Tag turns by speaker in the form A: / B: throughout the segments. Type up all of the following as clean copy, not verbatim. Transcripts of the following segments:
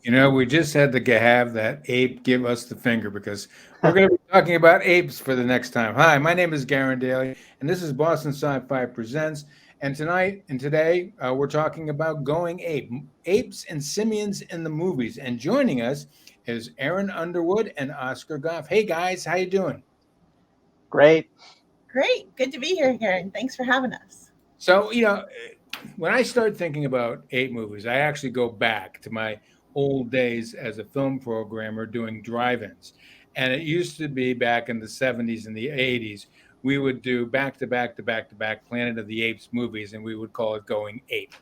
A: We just had to have that ape give us the finger because we're going to be talking about apes for the next time. Hi, my name is Garen Daly, and this is Boston Sci-Fi Presents. And tonight and today, we're talking about going ape, apes and simians in the movies. And joining us is Erin Underwood and Oscar Goff. Hey guys, how you doing?
B: Great.
C: Great. Good to be here, Karen. Thanks for having us.
A: So, when I start thinking about ape movies, I actually go back to my old days as a film programmer doing drive-ins. And it used to be back in the 70s and the 80s, we would do back to back to back to back Planet of the Apes movies, and we would call it Going Ape.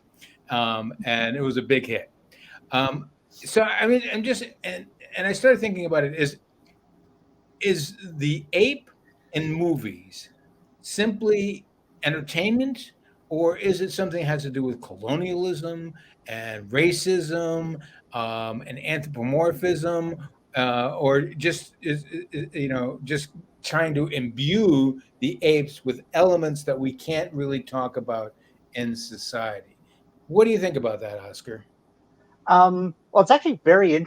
A: And it was a big hit. So, I mean, and I started thinking about it is the ape in movies simply entertainment, or is it something that has to do with colonialism and racism and anthropomorphism, or just just trying to imbue the apes with elements that we can't really talk about in society? What do you think about that, Oscar?
B: Well, it's actually very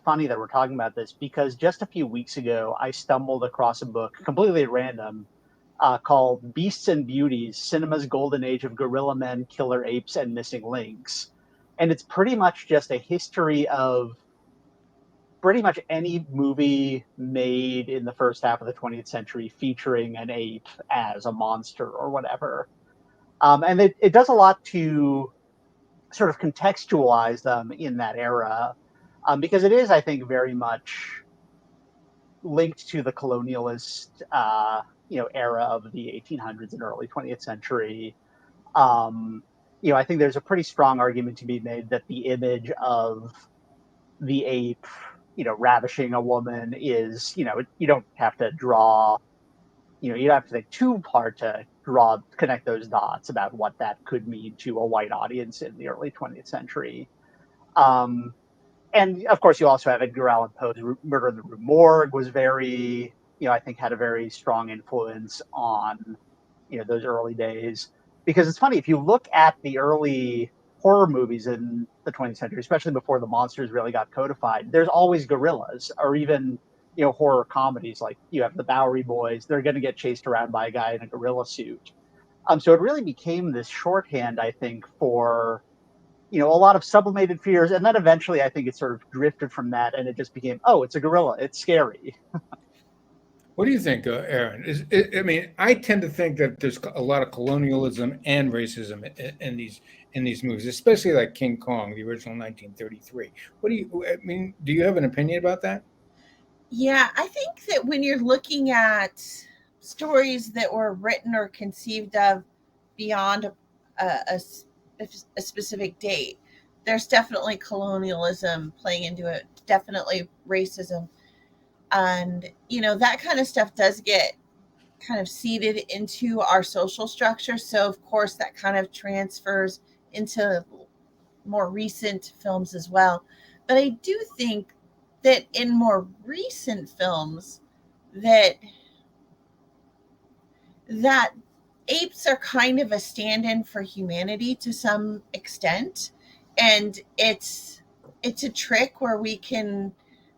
B: funny that we're talking about this because just a few weeks ago, I stumbled across a book completely at random called Beasts and Beauties: Cinema's Golden Age of Gorilla Men, Killer Apes, and Missing Links. And it's pretty much just a history of pretty much any movie made in the first half of the 20th century featuring an ape as a monster or whatever. And it does a lot to sort of contextualize them in that era, because it is, I think, very much linked to the colonialist, era of the 1800s and early 20th century. Um, I think there's a pretty strong argument to be made that the image of the ape, ravishing a woman is, you don't have to draw, you don't have to think too hard to connect those dots about what that could mean to a white audience in the early 20th century. Um, and of course, you also have Edgar Allan Poe's Murder in the Rue Morgue was very, I think had a very strong influence on, those early days. Because it's funny, if you look at the early horror movies in the 20th century, especially before the monsters really got codified, there's always gorillas, or even horror comedies like you have the Bowery Boys. They're going to get chased around by a guy in a gorilla suit. So it really became this shorthand, I think, for a lot of sublimated fears, and then eventually, I think it sort of drifted from that, and it just became, oh, it's a gorilla, it's scary.
A: What do you think, Aaron? I mean, I tend to think that there's a lot of colonialism and racism in these movies, especially like King Kong, the original 1933. What do you? I mean, do you have an opinion about that?
C: Yeah, I think that when you're looking at stories that were written or conceived of beyond a specific date, there's definitely colonialism playing into it, definitely racism. And, that kind of stuff does get kind of seeded into our social structure. So, of course, that kind of transfers into more recent films as well. But I do think that in more recent films, that that apes are kind of a stand-in for humanity to some extent, and it's a trick where we can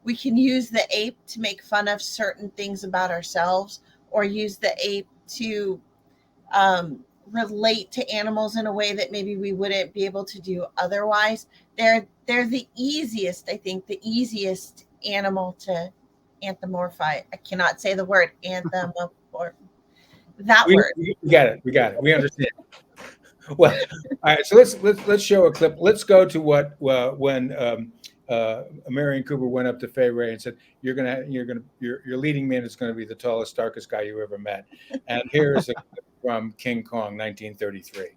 C: use the ape to make fun of certain things about ourselves, or use the ape to relate to animals in a way that maybe we wouldn't be able to do otherwise. They're the easiest, I think, the easiest animal to anthropomorphize. I cannot say the word anthropomorph. That
A: We,
C: word.
A: we got it. We got it. We understand. Well, all right. So let's show a clip. Let's go to what when Marion Cooper went up to Fay Ray and said, your leading man is going to be the tallest, darkest guy you ever met." And here is a clip from King Kong, 1933.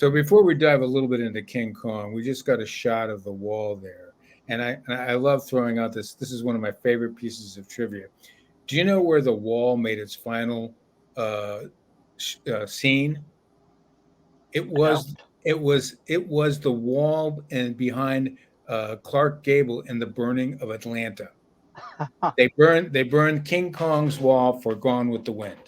A: So before we dive a little bit into King Kong, we just got a shot of the wall there, and I love throwing out this. This is one of my favorite pieces of trivia. Do you know where the wall made its final uh, scene? It
B: I don't.
A: was it was the wall and behind Clark Gable in the burning of Atlanta. They burned King Kong's wall for Gone with the Wind.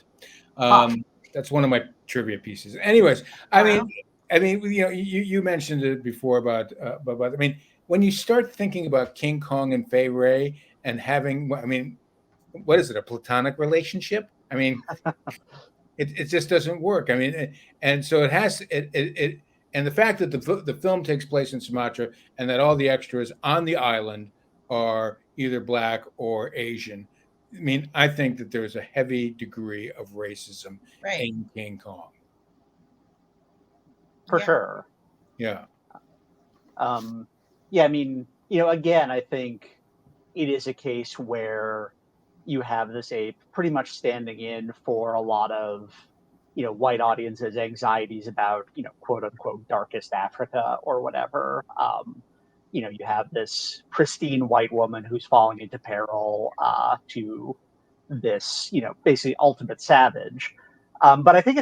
B: Huh.
A: That's one of my trivia pieces. Anyways, I mean,
B: Wow.
A: you mentioned it before about. I mean, when you start thinking about King Kong and Fay Ray and having, I mean, what is it? A platonic relationship? I mean, it just doesn't work. I mean, and so it has it and the fact that the film takes place in Sumatra and that all the extras on the island are either black or Asian. I mean, I think that there's a heavy degree of racism
C: Right.
A: in King Kong.
B: For
C: Yeah.
B: sure.
A: Yeah.
B: Yeah, I mean, again, I think it is a case where you have this ape pretty much standing in for a lot of, white audiences' anxieties about, quote unquote, darkest Africa or whatever. You have this pristine white woman who's falling into peril to this, basically ultimate savage. But I think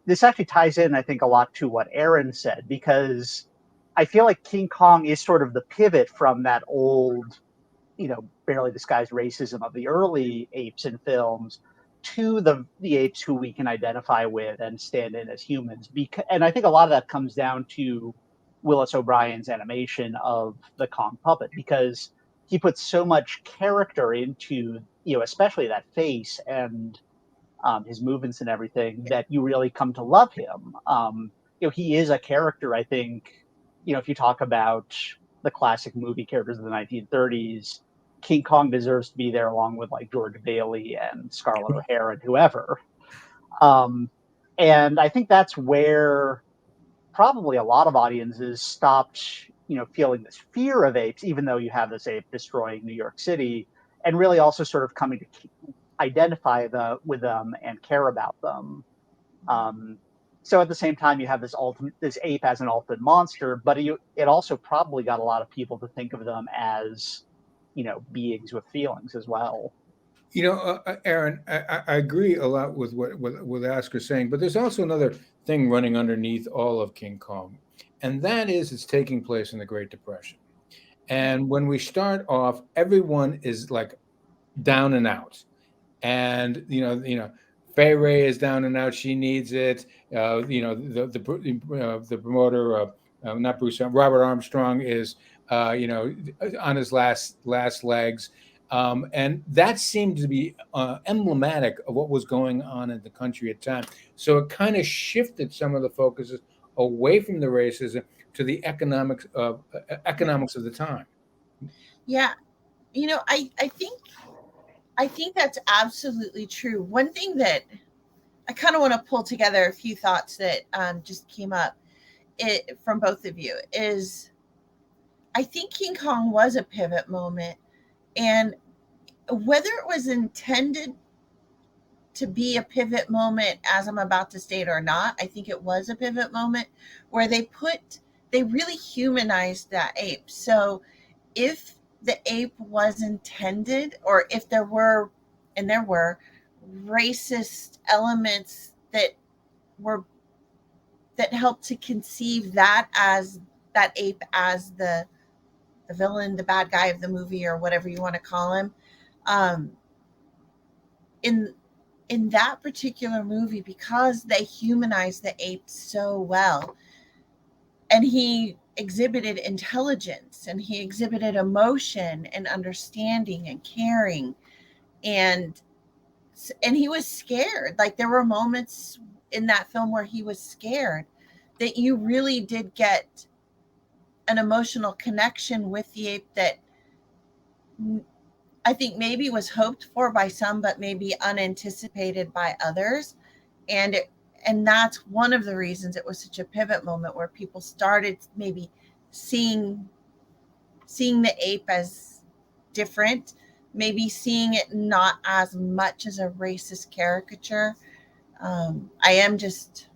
B: this actually ties in, I think, a lot to what Erin said, because I feel like King Kong is sort of the pivot from that old, barely disguised racism of the early apes in films to the apes who we can identify with and stand in as humans. And I think a lot of that comes down to Willis O'Brien's animation of the Kong puppet, because he puts so much character into, especially that face and his movements and everything, that you really come to love him. He is a character, I think, if you talk about the classic movie characters of the 1930s, King Kong deserves to be there along with like George Bailey and Scarlett O'Hara and whoever. Um, and I think that's where probably a lot of audiences stopped, feeling this fear of apes, even though you have this ape destroying New York City, and really also sort of coming to identify with them and care about them. Um, so at the same time, you have this ape as an ultimate monster, but it also probably got a lot of people to think of them as, beings with feelings as well.
A: Aaron, I agree a lot with what Oscar's saying, but there's also another thing running underneath all of King Kong, and that is it's taking place in the Great Depression. And when we start off, everyone is like down and out, and Fay Ray is down and out. She needs it. The promoter, not Bruce, Robert Armstrong is on his last legs. And that seemed to be emblematic of what was going on in the country at the time. So it kind of shifted some of the focuses away from the racism to the economics of the time.
C: Yeah. I think that's absolutely true. One thing that I kind of want to pull together a few thoughts that just came up from both of you is I think King Kong was a pivot moment, and whether it was intended to be a pivot moment, as I'm about to state, or not, I think it was a pivot moment where they really humanized that ape. So if the ape was intended, or if there were, and there were, racist elements were that helped to conceive that ape as the villain, the bad guy of the movie, or whatever you want to call him, um, in in that particular movie, because they humanized the ape so well, and he exhibited intelligence and he exhibited emotion and understanding and caring, and he was scared. Like, there were moments in that film where he was scared, that you really did get an emotional connection with the ape that I think maybe was hoped for by some, but maybe unanticipated by others. And that's one of the reasons it was such a pivot moment, where people started maybe seeing the ape as different, maybe seeing it not as much as a racist caricature. I am just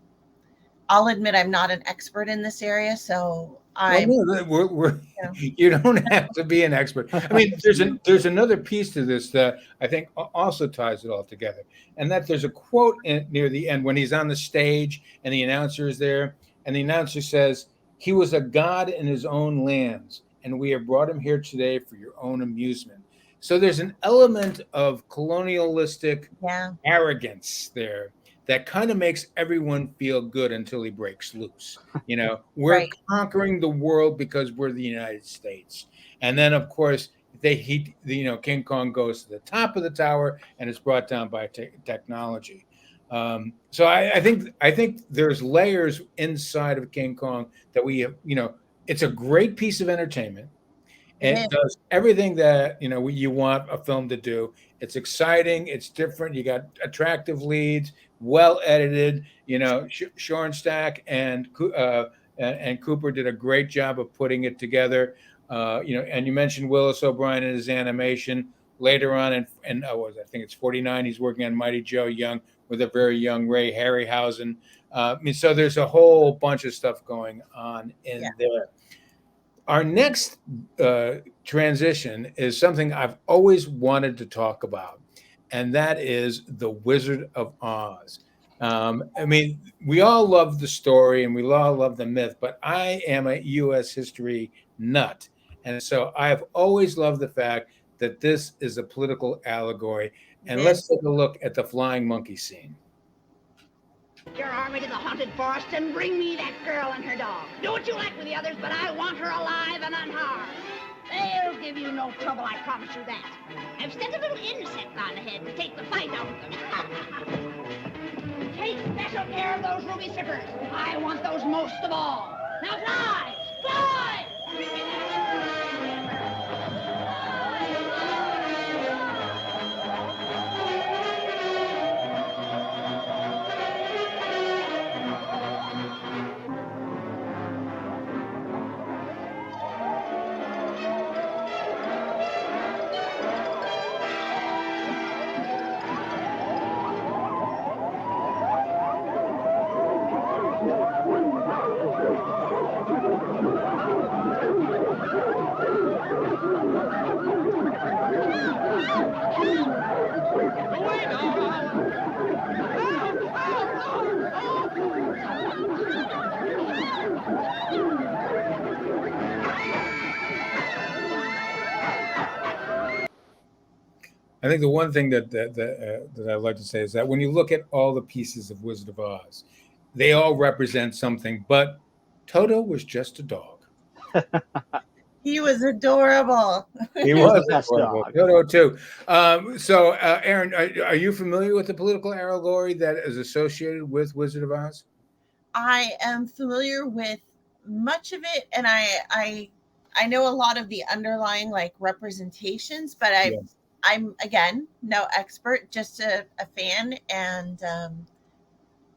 C: I'll admit I'm not an expert in this area, so
A: Well,
C: I'm,
A: no,
C: you know,
A: you don't have to be an expert. I mean, there's another piece to this that I think also ties it all together, and that there's a quote near the end when he's on the stage and the announcer is there, and the announcer says, "He was a god in his own lands, and we have brought him here today for your own amusement." So there's an element of colonialistic
C: yeah,
A: arrogance there that kind of makes everyone feel good until he breaks loose. We're
C: right.
A: conquering the world because we're the United States. And then, of course, King Kong goes to the top of the tower and is brought down by technology. So I think there's layers inside of King Kong that we have. It's a great piece of entertainment.
C: It
A: It
C: is.
A: does everything that you want a film to do. It's exciting. It's different. You got attractive leads, well edited. Schoenstack and Cooper did a great job of putting it together. And you mentioned Willis O'Brien and his animation. Later on, I think it's 49. He's working on Mighty Joe Young with a very young Ray Harryhausen. So there's a whole bunch of stuff going on in there. Our next transition is something I've always wanted to talk about, and that is The Wizard of Oz. We all love the story and we all love the myth, but I am a U.S. history nut. And so I've always loved the fact that this is a political allegory. And let's take a look at the flying monkey scene.
D: Your army to the haunted forest and bring me that girl and her dog. Do what you like with the others, but I want her alive and unharmed. They'll give you no trouble, I promise you that. I've sent a little insect on ahead to take the fight out of them. Take special care of those ruby slippers. I want those most of all. Now fly! Fly!
A: I think the one thing that I'd like to say is that when you look at all the pieces of Wizard of Oz, they all represent something, but Toto was just a dog.
C: He was adorable.
A: He was
B: the best
A: adorable.
B: dog.
A: Toto too. So, Erin, are you familiar with the political allegory that is associated with Wizard of Oz?
C: I am familiar with much of it, and I know a lot of the underlying representations, but I'm again no expert, just a fan, and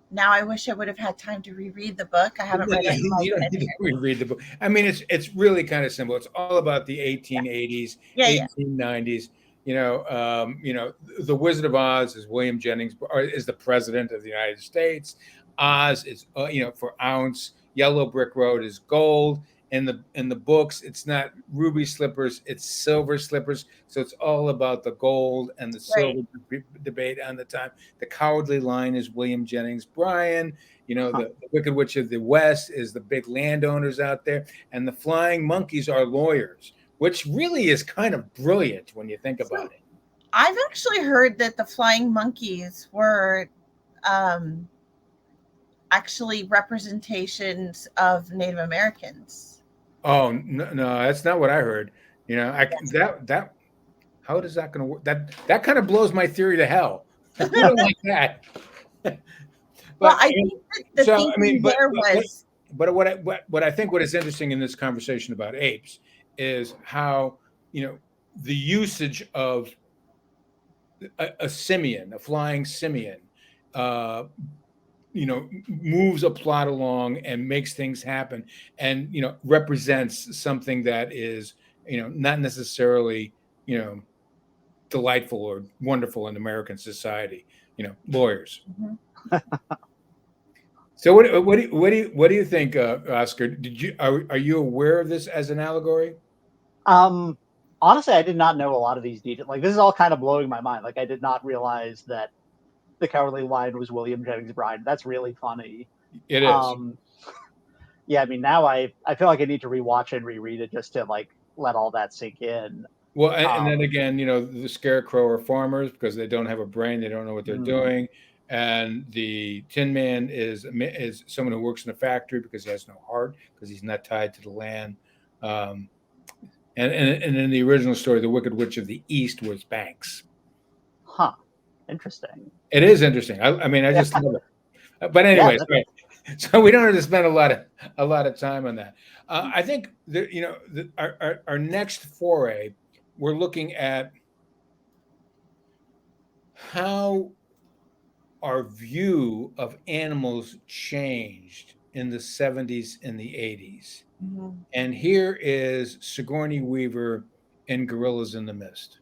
C: now I wish I would have had time to reread the book. I haven't read it.
A: You don't need to reread the book. It's really kind of simple. It's all about the 1880s, 1890s. The Wizard of Oz is William Jennings, is the president of the United States. Oz is, for ounce. Yellow Brick Road is gold. In the books, it's not ruby slippers, it's silver slippers. So it's all about the gold and the silver debate on the time. The Cowardly Lion is William Jennings Bryan. The Wicked Witch of the West is the big landowners out there. And the Flying Monkeys are lawyers, which really is kind of brilliant when you think about it.
C: I've actually heard that the Flying Monkeys were actually representations of Native Americans.
A: Oh no, that's not what I heard. That how is that going to work? That kind of blows my theory to hell. I don't like that.
C: But I think
A: what I think what is interesting in this conversation about apes is how the usage of a simian, a flying simian, moves a plot along and makes things happen, and represents something that is not necessarily delightful or wonderful in American society. Lawyers.
C: Mm-hmm.
A: So what do you think, Oscar? Are you aware of this as an allegory?
B: Um, Honestly, I did not know a lot of these details. Like, this is all kind of blowing my mind. Like, I did not realize that the Cowardly Lion was William Jennings Bryan. That's really funny.
A: It is.
B: Um, yeah, I mean, now I feel like I need to rewatch and reread it just to like let all that sink in.
A: Well, and then
B: Um,
A: again, the Scarecrow are farmers because they don't have a brain, they don't know what they're
B: mm,
A: doing, and the Tin Man is someone who works in a factory because he has no heart because he's not tied to the land. Um, and in the original story, the Wicked Witch of the East was Banks.
B: huh. Interesting.
A: It is interesting. I mean, I
B: Yeah,
A: just love it. But
B: yeah.
A: anyways, right. So we don't have to spend a lot of time on that. I think that our next foray, we're looking at how our view of animals changed in the 70s and the 80s.
C: Mhm.
A: And here is Sigourney Weaver in Gorillas in the Mist.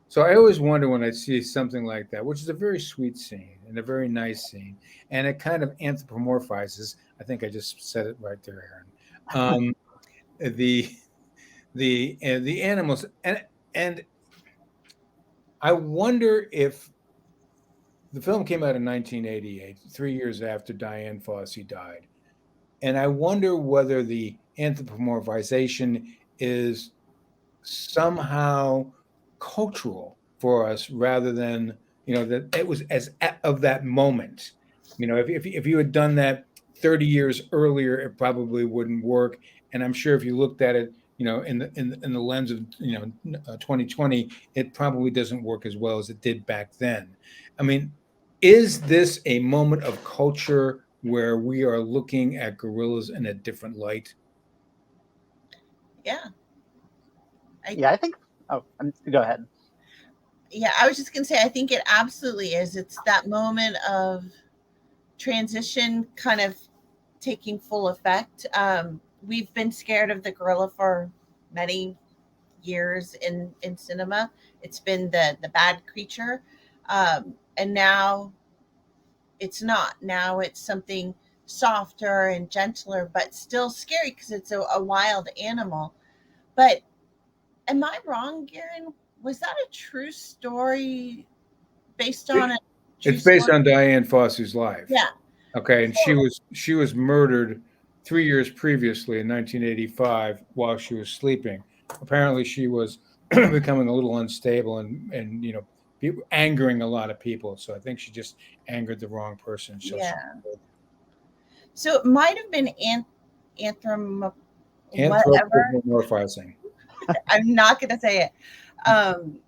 A: So I always wonder when I see something like that, which is a very sweet scene and a very nice scene, and it kind of anthropomorphizes. I think I just said it right there, Aaron. The the animals, and I wonder if the film came out in 1988, 3 years after Diane Fossey died, and I wonder whether the anthropomorphization is somehow cultural for us rather than that it was as of that moment. If you had done that 30 years earlier, it probably wouldn't work. And I'm sure if you looked at it in the lens of 2020, it probably doesn't work as well as it did back then. I mean, is this a moment of culture where we are looking at gorillas in a different light?
C: Yeah. I
B: Yeah, I think. Oh, go ahead.
C: yeah, I was just gonna say I think it absolutely is. It's that moment of transition kind of taking full effect. We've been scared of the gorilla for many years in cinema. It's been the bad creature, and now it's not. Now it's something softer and gentler, but still scary because it's a wild animal. But am I wrong, Garen? Was that a true story based on a true
A: It's based
C: story?
A: on Diane Fossey's life.
C: Yeah.
A: Okay, and she
C: So,
A: was murdered 3 years previously in 1985 while she was sleeping. Apparently, she was becoming a little unstable and angering a lot of people. So I think she just angered the wrong person. So she
C: yeah. So it might have been whatever.
A: anthropomorphizing.
C: I'm not going to say it. Um,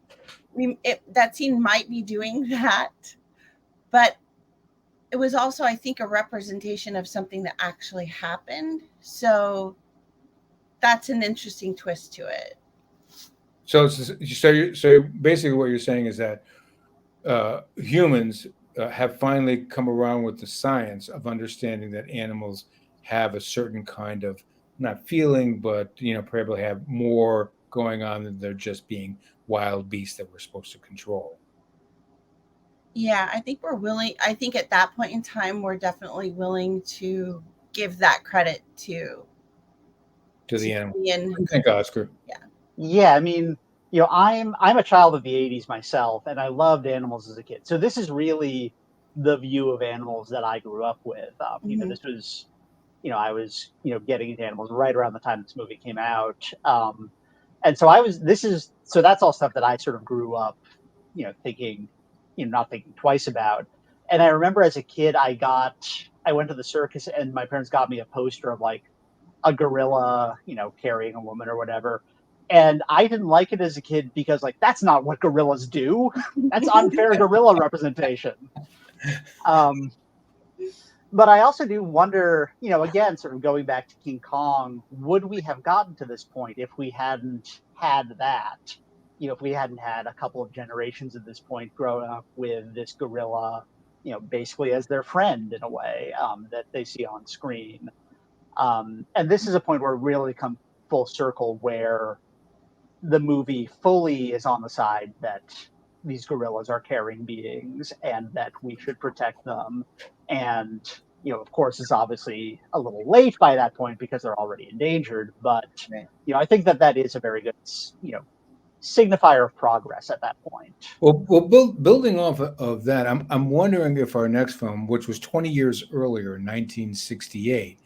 C: that scene might be doing that, but it was also, I think, a representation of something that actually happened. So that's an interesting twist to it.
A: So basically, what you're saying is that humans have finally come around with the science of understanding that animals have a certain kind of not feeling, but probably have more going on than they're just being wild beasts that we're supposed to control.
C: Yeah, I think we're willing. I think at that point in time, we're definitely willing to give that credit to
A: to the animal. What
C: simian.
A: do you think, Oscar?
B: Yeah, I mean, I'm a child of the '80s myself, and I loved animals as a kid. So this is really the view of animals that I grew up with. This was, I was, getting into animals right around the time this movie came out. And so so that's all stuff that I sort of grew up, thinking, not thinking twice about. And I remember as a kid, I went to the circus and my parents got me a poster of like a gorilla, carrying a woman or whatever. And I didn't like it as a kid because like, that's not what gorillas do. That's unfair gorilla representation. But I also do wonder, again, sort of going back to King Kong, would we have gotten to this point if we hadn't had that? If we hadn't had a couple of generations at this point growing up with this gorilla, basically as their friend in a way, that they see on screen. And this is a point where it really come full circle where the movie fully is on the side that these gorillas are caring beings and that we should protect them. And, of course, it's obviously a little late by that point because they're already endangered. But, I think that is a very good, signifier of progress at that point.
A: Well, building off of that, I'm wondering if our next film, which was 20 years earlier, 1968,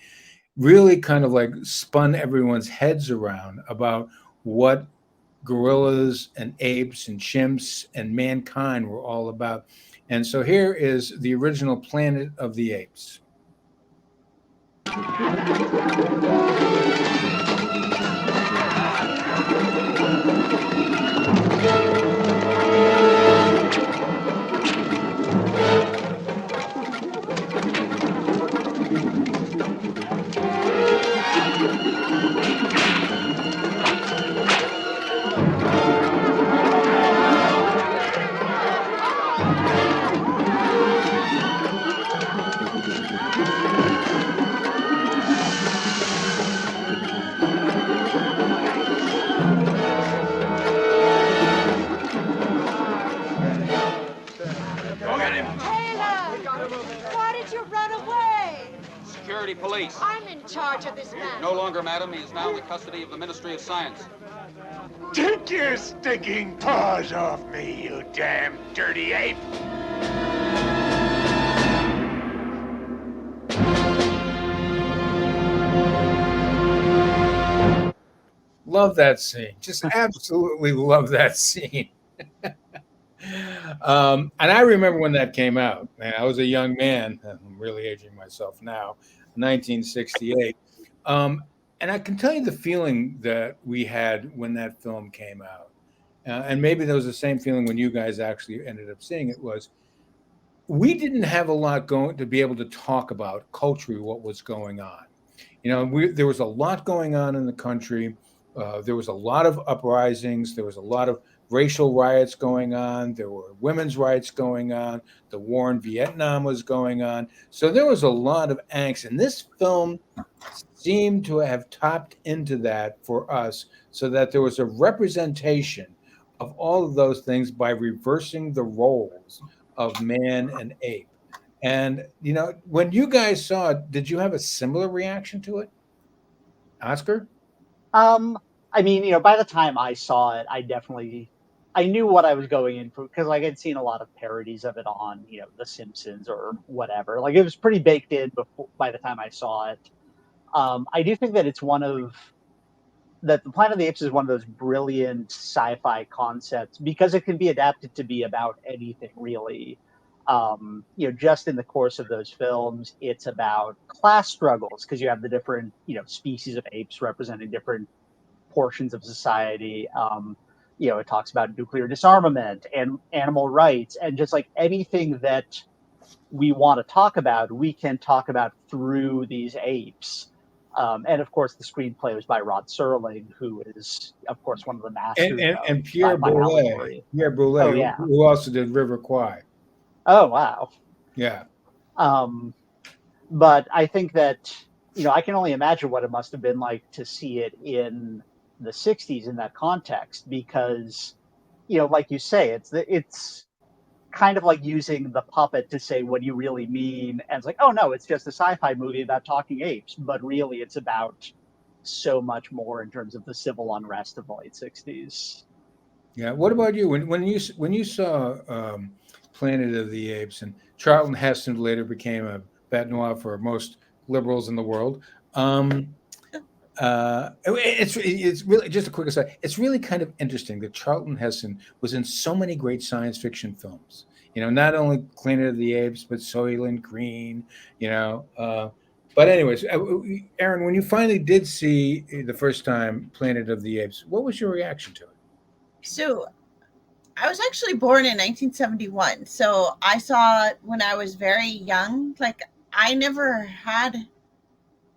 A: really kind of like spun everyone's heads around about what gorillas and apes and chimps and mankind were all about. And so here is the original Planet of the Apes.
E: Why did you run away?
F: Security police.
E: I'm in charge of this man.
F: No longer, madam. He is now in the custody of the Ministry of Science.
G: Take your stinking paws off me, you damn dirty ape!
A: Love that scene. Just absolutely love that scene. And I remember when that came out. Man, I was a young man. I'm really aging myself now. 1968. And I can tell you the feeling that we had when that film came out. And maybe there was the same feeling when you guys actually ended up seeing it. Was we didn't have a lot going to be able to talk about culturally what was going on. There was a lot going on in the country. There was a lot of uprisings. There was a lot of racial riots going on. There were women's rights going on. The war in Vietnam was going on. So there was a lot of angst. And this film seemed to have tapped into that for us so that there was a representation of all of those things by reversing the roles of man and ape. And, when you guys saw it, did you have a similar reaction to it? Oscar?
B: I mean, by the time I saw it, I knew what I was going in for because I'd seen a lot of parodies of it on, The Simpsons or whatever. Like it was pretty baked in by the time I saw it. I do think that the Planet of the Apes is one of those brilliant sci-fi concepts because it can be adapted to be about anything really. Just in the course of those films, it's about class struggles because you have the different, species of apes representing different portions of society. It talks about nuclear disarmament and animal rights and just like anything that we want to talk about, we can talk about through these apes. And of course, the screenplay was by Rod Serling, who is, of course, one of the masters.
A: And Pierre Boulez. Pierre Boulez, who also did River Kwai.
B: Oh, wow.
A: Yeah.
B: But I think that, I can only imagine what it must have been like to see it in the 60s in that context, because, like you say, it's kind of like using the puppet to say what you really mean. And it's like, oh, no, it's just a sci-fi movie about talking apes. But really, it's about so much more in terms of the civil unrest of the late 60s.
A: Yeah. What about you? When you saw Planet of the Apes, and Charlton Heston later became a bête noire for most liberals in the world. It's really, just a quick aside. It's really kind of interesting that Charlton Heston was in so many great science fiction films. Not only Planet of the Apes, but Soylent Green. But anyways, Erin, when you finally did see the first time Planet of the Apes, what was your reaction to it?
C: So I was actually born in 1971. So I saw it when I was very young. Like, I never had,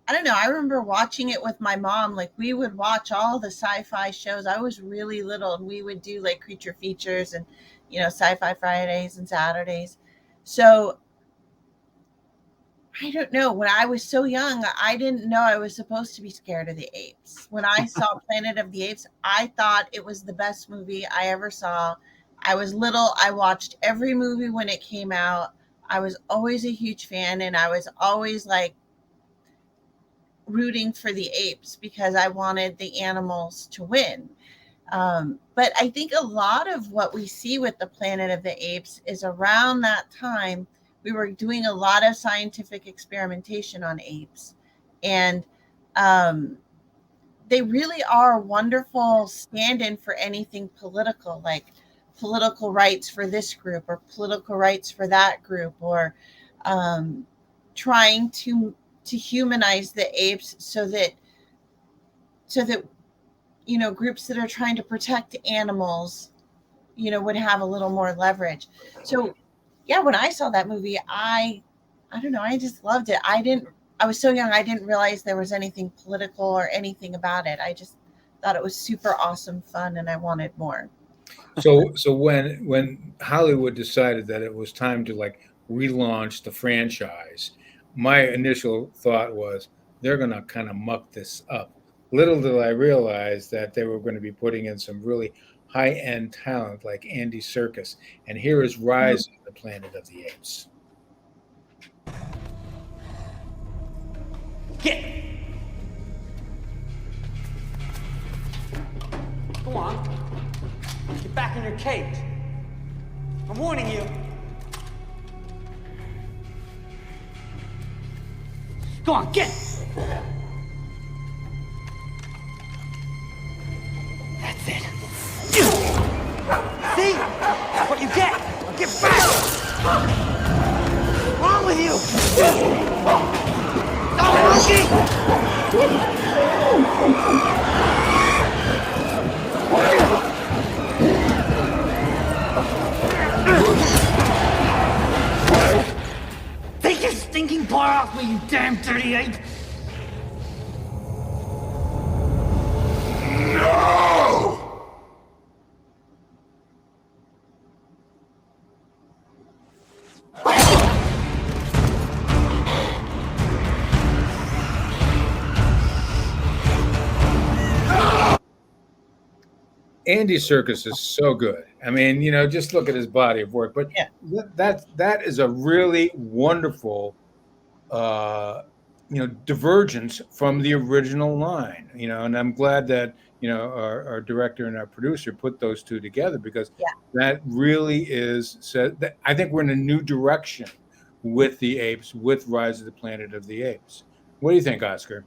C: I don't know, I remember watching it with my mom. Like, we would watch all the sci-fi shows. I was really little, and we would do like creature features and, Sci-Fi Fridays and Saturdays. So I don't know. When I was so young, I didn't know I was supposed to be scared of the apes. When I saw Planet of the Apes, I thought it was the best movie I ever saw. I was little. I watched every movie when it came out. I was always a huge fan, and I was always like rooting for the apes because I wanted the animals to win. But I think a lot of what we see with the Planet of the Apes is around that time we were doing a lot of scientific experimentation on apes, and they really are a wonderful stand-in for anything political, like political rights for this group or political rights for that group, or trying to humanize the apes so that groups that are trying to protect animals would have a little more leverage. So yeah, when I saw that movie, I don't know, I just loved it. I was so young, I didn't realize there was anything political or anything about it. I just thought it was super awesome fun, and I wanted more.
A: So when Hollywood decided that it was time to like relaunch the franchise, my initial thought was they're going to kind of muck this up. Little did I realize that they were going to be putting in some really high-end talent like Andy Serkis, and here is Rise of the Planet of the Apes.
H: Get! Go on. Get back in your cage. I'm warning you. Go on, get! That's it. See? That's what you get. Now get back! What's wrong with you? Stop Take your stinking paw off me, you damn dirty ape!
A: Andy Serkis is so good. I mean, just look at his body of work. But
C: Yeah.
A: that is a really wonderful, divergence from the original line. And I'm glad that our director and our producer put those two together, because that really is said. That I think we're in a new direction with the apes, with Rise of the Planet of the Apes. What do you think, Oscar?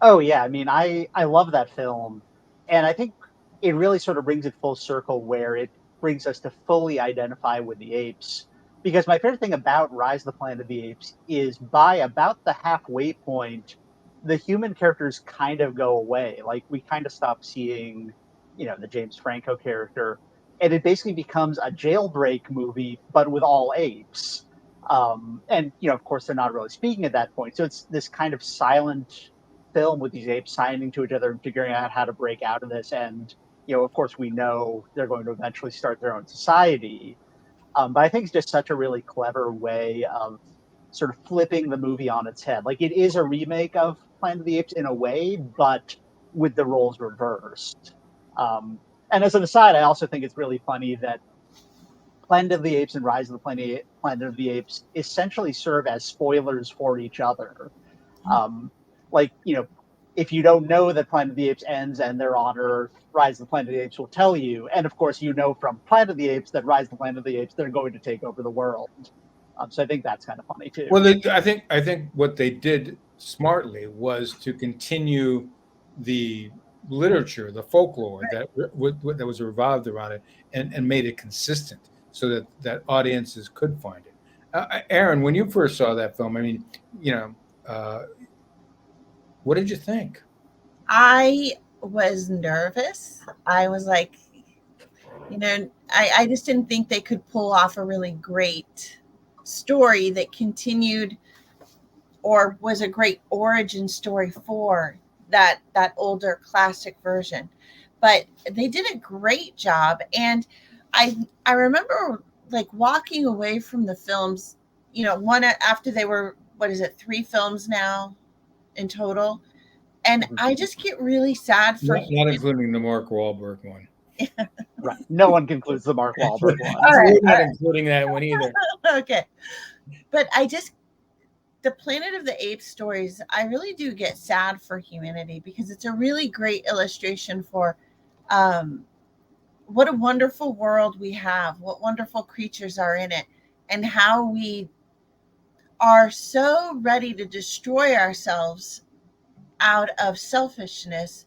B: Oh yeah, I mean, I love that film, and I think it really sort of brings it full circle where it brings us to fully identify with the apes. Because my favorite thing about Rise of the Planet of the Apes is by about the halfway point, the human characters kind of go away. Like, we kind of stop seeing, the James Franco character, and it basically becomes a jailbreak movie, but with all apes. And of course, they're not really speaking at that point, so it's this kind of silent film with these apes signing to each other and figuring out how to break out of this. And of course, we know they're going to eventually start their own society. But I think it's just such a really clever way of sort of flipping the movie on its head. Like, it is a remake of Planet of the Apes in a way, but with the roles reversed. And as an aside, I also think it's really funny that Planet of the Apes and Rise of the Planet of the Apes essentially serve as spoilers for each other. Like, if you don't know that Planet of the Apes ends and they're on Earth, Rise of the Planet of the Apes will tell you. And of course, you know from Planet of the Apes that Rise of the Planet of the Apes, they're going to take over the world. So I think that's kind of funny too.
A: Well, I think what they did smartly was to continue the literature, the folklore that was revolved around it, and made it consistent so that audiences could find it. Erin, when you first saw that film, I mean, what did you think?
C: I was nervous. I was like, I just didn't think they could pull off a really great story that continued or was a great origin story for that older classic version. But they did a great job. And I remember like walking away from the films, one after they were, 3 films now in total. And I just get really sad for
A: not including the Mark Wahlberg one.
B: Right. No one concludes the Mark Wahlberg one.
C: All right,
A: We're not including that one either.
C: Okay. But the Planet of the Apes stories, I really do get sad for humanity because it's a really great illustration for what a wonderful world we have, what wonderful creatures are in it, and how we are so ready to destroy ourselves out of selfishness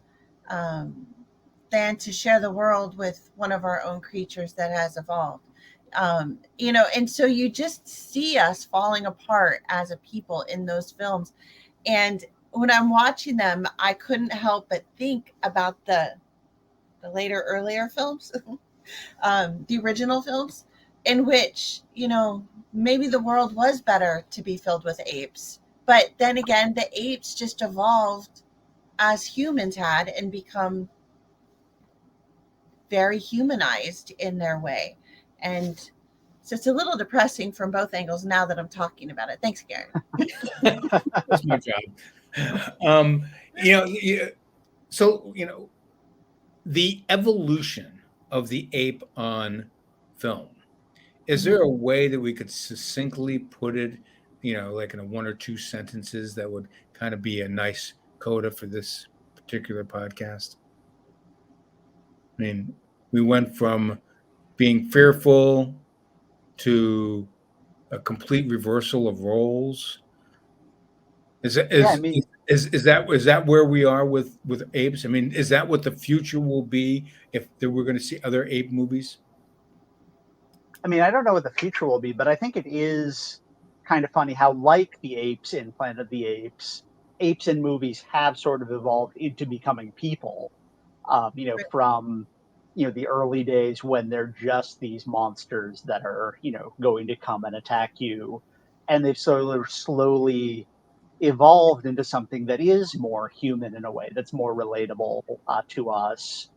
C: than to share the world with one of our own creatures that has evolved. And so you just see us falling apart as a people in those films. And when I'm watching them, I couldn't help but think about the earlier films, the original films, in which, maybe the world was better to be filled with apes. But then again, the apes just evolved as humans had and become very humanized in their way. And so it's a little depressing from both angles now that I'm talking about it. Thanks, Garen.
A: That's my job. The evolution of the ape on film. Is there a way that we could succinctly put it, like in a 1 or 2 sentences that would kind of be a nice coda for this particular podcast? I mean, we went from being fearful to a complete reversal of roles. Is that where we are with apes? I mean, is that what the future will be if we're going to see other ape movies?
B: I mean, I don't know what the future will be, but I think it is kind of funny how, like the apes in Planet of the Apes, apes in movies have sort of evolved into becoming people. From the early days when they're just these monsters that are going to come and attack you, and they've slowly evolved into something that is more human in a way, that's more relatable to us,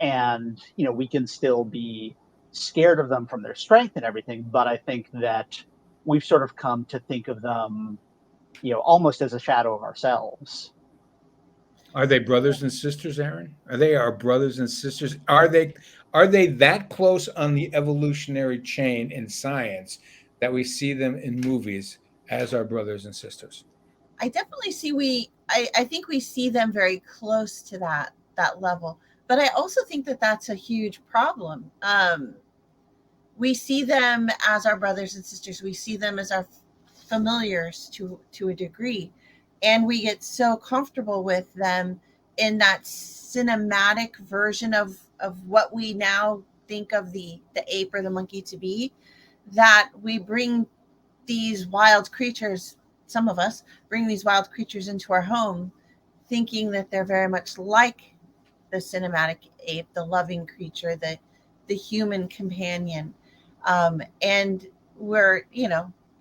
B: and we can still be scared of them from their strength and everything, but I think that we've sort of come to think of them almost as a shadow of ourselves.
A: Are they brothers and sisters, Erin? Are they our brothers and sisters? Are they that close on the evolutionary chain in science that we see them in movies as our brothers and sisters?
C: I definitely see I think we see them very close to that level. But I also think that that's a huge problem. We see them as our brothers and sisters. We see them as our familiars to a degree. And we get so comfortable with them in that cinematic version of what we now think of the ape or the monkey to be, that we bring these wild creatures, some of us bring these wild creatures into our home, thinking that they're very much like the cinematic ape, the loving creature, the human companion. And we're,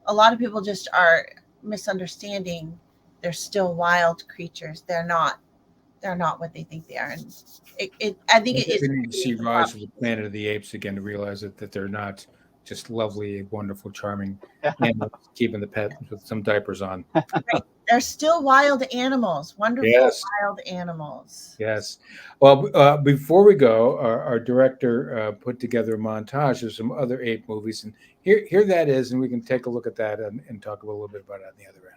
C: a lot of people just are misunderstanding. They're still wild creatures. They're not what they think they are. And I think it is.
A: We need to see Rise of the Planet of the Apes again to realize that they're not just lovely, wonderful, charming animals keeping the pet with some diapers on.
C: Right. They're still wild animals, wonderful wild animals.
A: Yes. Well, before we go, our director put together a montage of some other ape movies, and here that is, and we can take a look at that and talk a little bit about it on the other end.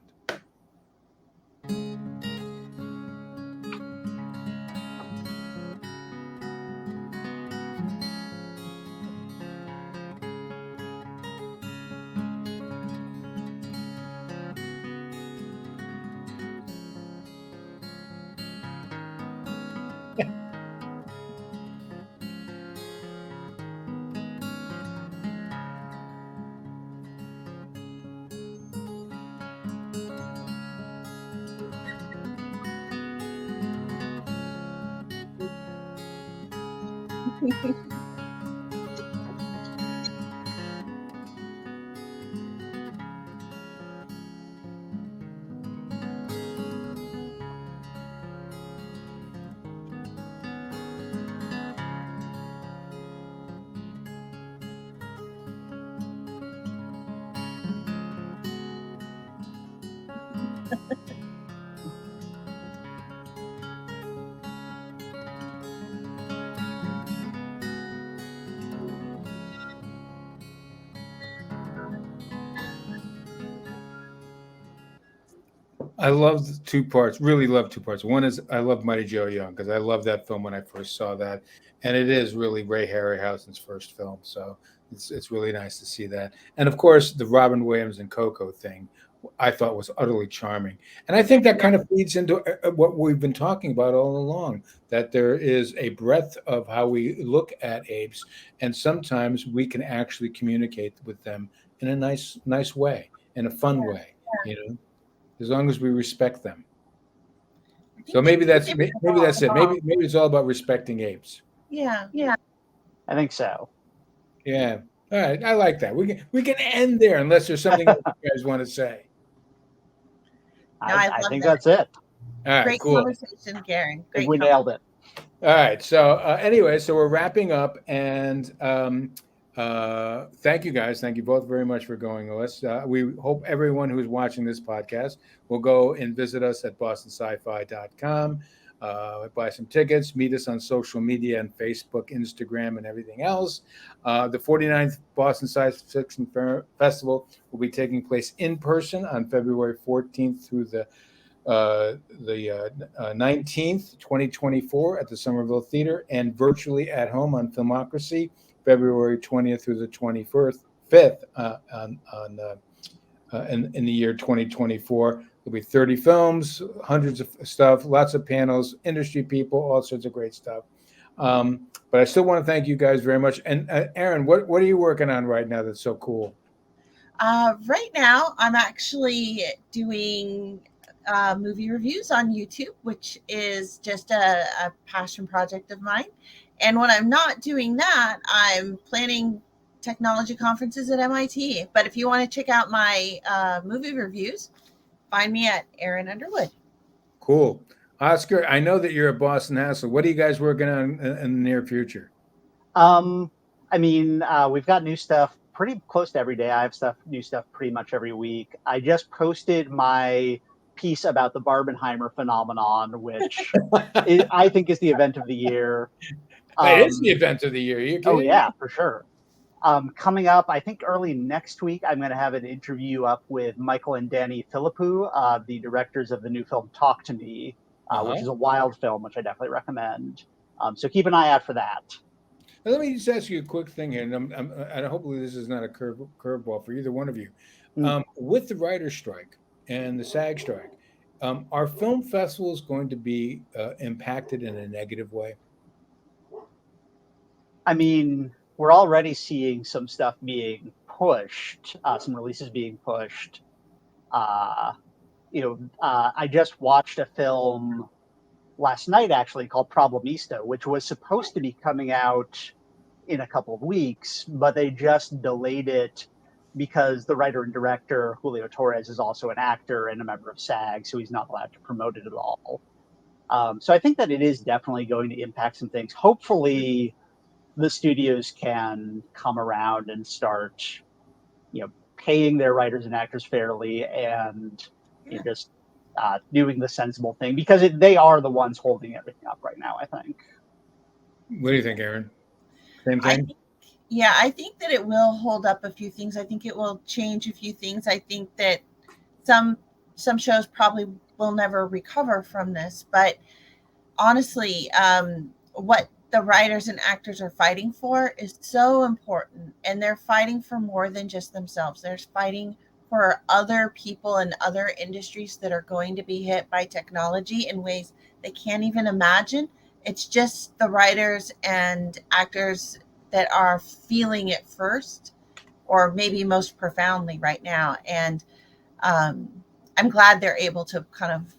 A: I love the two parts. Really love two parts. One is I love Mighty Joe Young because I love that film when I first saw that, and it is really Ray Harryhausen's first film. So it's really nice to see that. And of course, the Robin Williams and Coco thing, I thought was utterly charming. And I think that kind of feeds into what we've been talking about all along. That there is a breadth of how we look at apes, and sometimes we can actually communicate with them in a nice way, in a fun way. You know, as long as we respect them. So maybe that's it. Maybe it's all about respecting apes.
C: Yeah.
B: I think so.
A: Yeah. All right. I like that. We can end there unless there's something else you guys want to say.
B: I think that's it.
A: All right.
C: Great
A: cool.
C: conversation, Garen.
B: I think we nailed it.
A: All right. So anyway, so we're wrapping up, and thank you guys. Thank you both very much for going with us. We hope everyone who's watching this podcast will go and visit us at bostonscifi.com, buy some tickets, meet us on social media and Facebook, Instagram, and everything else. The 49th Boston Science Fiction Festival will be taking place in person on February 14th through the 19th, 2024 at the Somerville Theater, and virtually at home on Filmocracy, February 20th through the 25th in the year 2024. There'll be 30 films, hundreds of stuff, lots of panels, industry people, all sorts of great stuff. But I still want to thank you guys very much. And Erin, what are you working on right now that's so cool?
C: Right now, I'm actually doing movie reviews on YouTube, which is just a passion project of mine. And when I'm not doing that, I'm planning technology conferences at MIT. But if you want to check out my movie reviews, find me at Erin Underwood.
A: Cool. Oscar, I know that you're at Boston Hassle. What are you guys working on in the near future?
B: I mean, we've got new stuff pretty close to every day. I have new stuff pretty much every week. I just posted my piece about the Barbenheimer phenomenon, which I think is the event of the year.
A: It is the event of the year.
B: Oh, yeah, for sure. Coming up, I think early next week, I'm going to have an interview up with Michael and Danny Philippou, the directors of the new film Talk to Me, which is a wild film, which I definitely recommend. So keep an eye out for that.
A: Now, let me just ask you a quick thing here, and hopefully this is not a curveball for either one of you. With the writer's strike and the SAG strike, are film festivals going to be impacted in a negative way?
B: I mean, we're already seeing some stuff being pushed, some releases being pushed. I just watched a film last night, actually, called Problemista, which was supposed to be coming out in a couple of weeks, but they just delayed it because the writer and director, Julio Torres, is also an actor and a member of SAG, so he's not allowed to promote it at all. So I think that it is definitely going to impact some things. Hopefully, the studios can come around and start, paying their writers and actors fairly and just doing the sensible thing, because they are the ones holding everything up right now, I think.
A: What do you think, Erin? Same thing?
C: I think that it will hold up a few things. I think it will change a few things. I think that some shows probably will never recover from this, but honestly, what the writers and actors are fighting for is so important, and they're fighting for more than just themselves. They're fighting for other people and other industries that are going to be hit by technology in ways they can't even imagine. It's just the writers and actors that are feeling it first, or maybe most profoundly right now. And I'm glad they're able to kind of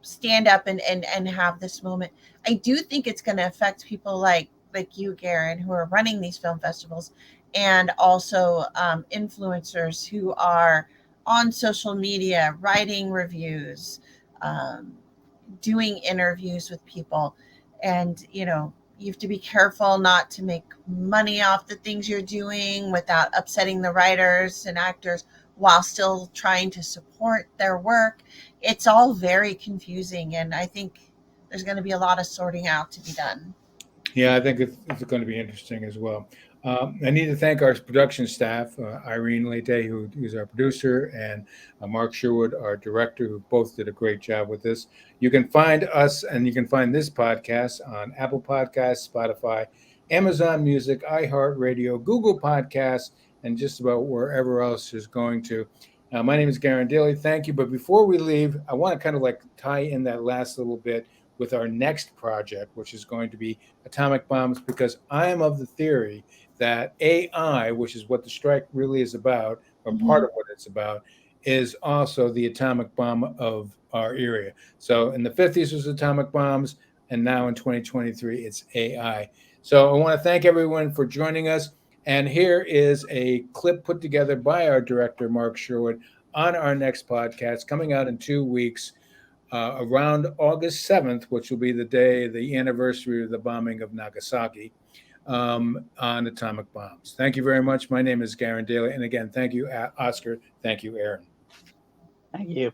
C: stand up and have this moment. I do think it's going to affect people like like you, Garen, who are running these film festivals, and also influencers who are on social media, writing reviews, um, doing interviews with people. And, you have to be careful not to make money off the things you're doing without upsetting the writers and actors while still trying to support their work. It's all very confusing. And I think there's going to be a lot of sorting out to be done.
A: Yeah, I think it's going to be interesting as well. I need to thank our production staff, Irene Leite, who's our producer, and Mark Sherwood, our director, who both did a great job with this. You can find us and you can find this podcast on Apple Podcasts, Spotify, Amazon Music, iHeartRadio, Google Podcasts, and just about wherever else is going to. My name is Garen Daly. Thank you. But before we leave, I want to kind of like tie in that last little bit with our next project, which is going to be atomic bombs, because I am of the theory that AI, which is what the strike really is about, or part of what it's about, is also the atomic bomb of our era. So in the 50s was atomic bombs, and now in 2023 it's AI. So I want to thank everyone for joining us. And here is a clip put together by our director, Mark Sherwood, on our next podcast coming out in 2 weeks. Around August 7th, which will be the anniversary of the bombing of Nagasaki, on atomic bombs. Thank you very much. My name is Garen Daly. And again, thank you, Oscar. Thank you, Erin.
B: Thank you.